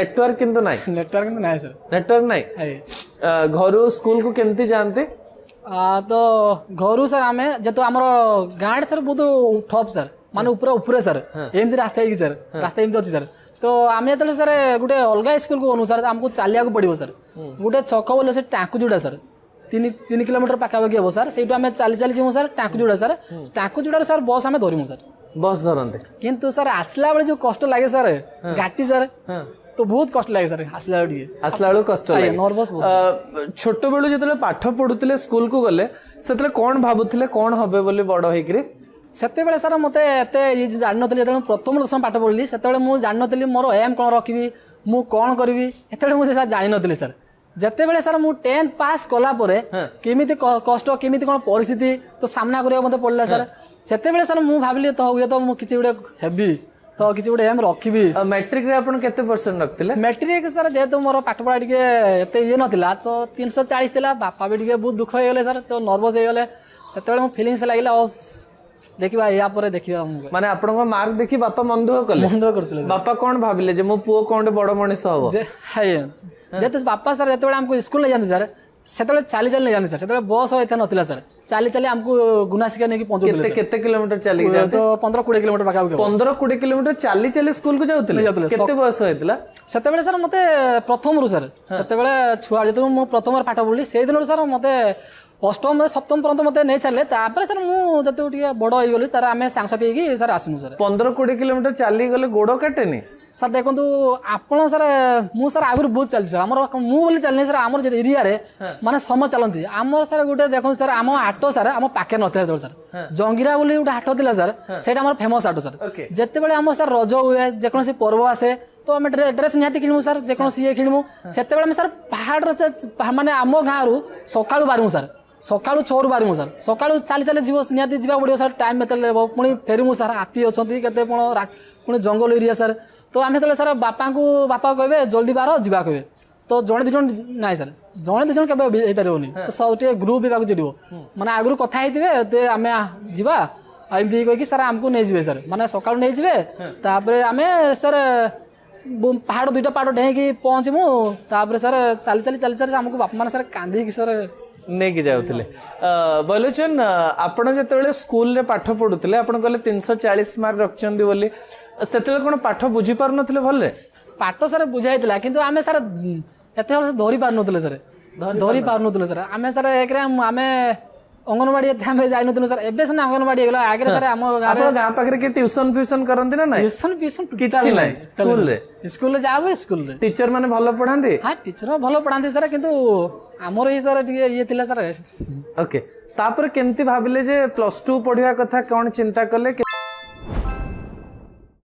network किंतु नाही network किंतु नाही सर नेटवर्क नाही घर स्कूल को केमती जानते तो घर सर आम जेतु आम गाँव सर बहुत ठप सर माने ऊपर सर एमती रास्ता है सर रास्ता एमती अच्छी सर तो आम जो सर गोटे अलग स्कूल को अनुसार आमको चलिया पड़ो सर गोटे छक बोले से टाँकू जोड़ा सर 3 किलोमीटर पाखापाखि हम सर से आम चली चली जीवु सर टाँकू जोड़ा सर टाँकू जोड़ा सर बस आम धरमु सर बस धरते किंतु सर आसला बेले जो कष्ट लगे सर घाटी सर तो बहुत कष्ट लगे सर आसला बेलू कष्ट नर्भस छोट बेलू जो पाठ पढ़ुले स्कूल को गले से कौन भावुले कौन हे बोली बड़ होकर सेते सर मत एत जान नी प्रथम दशम पाठ पढ़ी से मुझे जान नी मोर एम कौन रखी मु कौन करी एत मुझे सर जान नी सर जिते बड़े सर मुझे 10th पास कलापर केमी कष्ट केमी कौन परिस्थिति तो सामना करने मत पड़ा सर से सर मुझे भाविली तो हुए तो मुझे किसी हेबी तो किसी गोटे एम रखी मैट्रिक रे आपन केते परसेंट रखथिले मैट्रिक सर जेहेतु मोर पाठ पढ़ा टिके एते ये नथिला तो 340 थिला बापा भी टिके बहुत दुख हो गले सर तो नर्वस हो गले सेते बेले मो फीलिंग्स लागला देखिबा या परे देखिबा माने आपन को मार्क देखि बापा मन दुख करले बापा कोन भाबिले जे मो पुओ कोन बड़ मनीष हबो जे हाय जेते बापा सर जेते हमको स्कूल ले जाने सर सेते चली चली जाने सर सेते बस एते नथिला सर चली चली हमको गुनासिका नेकी पहुंचुले केते किलोमीटर चली जाते तो 15-20 किलोमीटर पाका 15-20 किलोमीटर चली चली स्कूल को जाउतले केते बयस होइतला सेते बेले सर मते प्रथम रु सर सेते बेले छुआ जेते मो प्रथम पाठ पढ़ली से दिन सर मते अष्टम सप्तम पर्यंत मते नहीं चले तापर सर मु जते टिके बड़ होई गेली तार आमे सांगसाथी की सर आसनु सर 15-20 किलोमीटर चली गले गोड़ काटेनी सर देखो आपण सर मु सर आगुर बहुत चलती सर आम मु बोली चलनी सर आम एरिया रे माने सम चलती आम सर गोटे देखो सर आम हाट सर आम पाखे नथिला सर जंगीरा बोली गोटे हाट थिला सर सेटा हमर फेमस हाट सर जेते बेले आम सर रज हुए जेकोसी पर्व आसे तो आम ड्रेस निहाती किणमु सर जेकोसी ये किणमु सेते बेले सर पहाड़ से माने आम गाँ रु सकाळु बारमु सर सकाळु 6 रु बारमु सर सकाळु चाली चाली जीव निहाती जीवा पड़ो सर टाइम एते लेबो पुणी फेरमु सर हाथी अछंती केते पुणी जंगल एरिया सर तो आम जो सर बापा कहे जल्दी बार जा कहे तो जड़े दिज ना सर जड़े दिज के तो सब ग्रुप भी चढ़ो मैंने आगुरी कथा होते आम जा एमती कहीकि सर आमको नहीं जाए सर मैंने सकाल नहीं जाए आम सर पहाड़ 2टा पहाड़ डेईकी पहुँचमु तापर सर चली चली चली चली आमको बापा मैंने सर कांदी सर नहीं जाऊले बलोचन आपण जो स्कूल रे पाठ पढ़ुले आप कहले 340 मार्क रखछन्ती बोली से कौन पाठ बुझी पार नथिले भले पाठ सर बुझाइला किंतु आमे सर एते धरी पार नथिले सर धरी पार नथिले सर आमे सर एक आमे अंगनवाड़ी एते जाई नथिले सर एबे सना अंगनवाड़ी गेला आगे सर हम गां पाखरे के ट्यूशन फ्यूशन करंती ना नहीं ट्यूशन किछि नहीं स्कूल रे जावे स्कूल रे टीचर माने भलो पढांती हां टीचर भलो पढांती सर किंतु हमर ही सर ये थिला सर ओके तापर केमती भाबिले जे +2 पढिया कथा कोन चिंता कले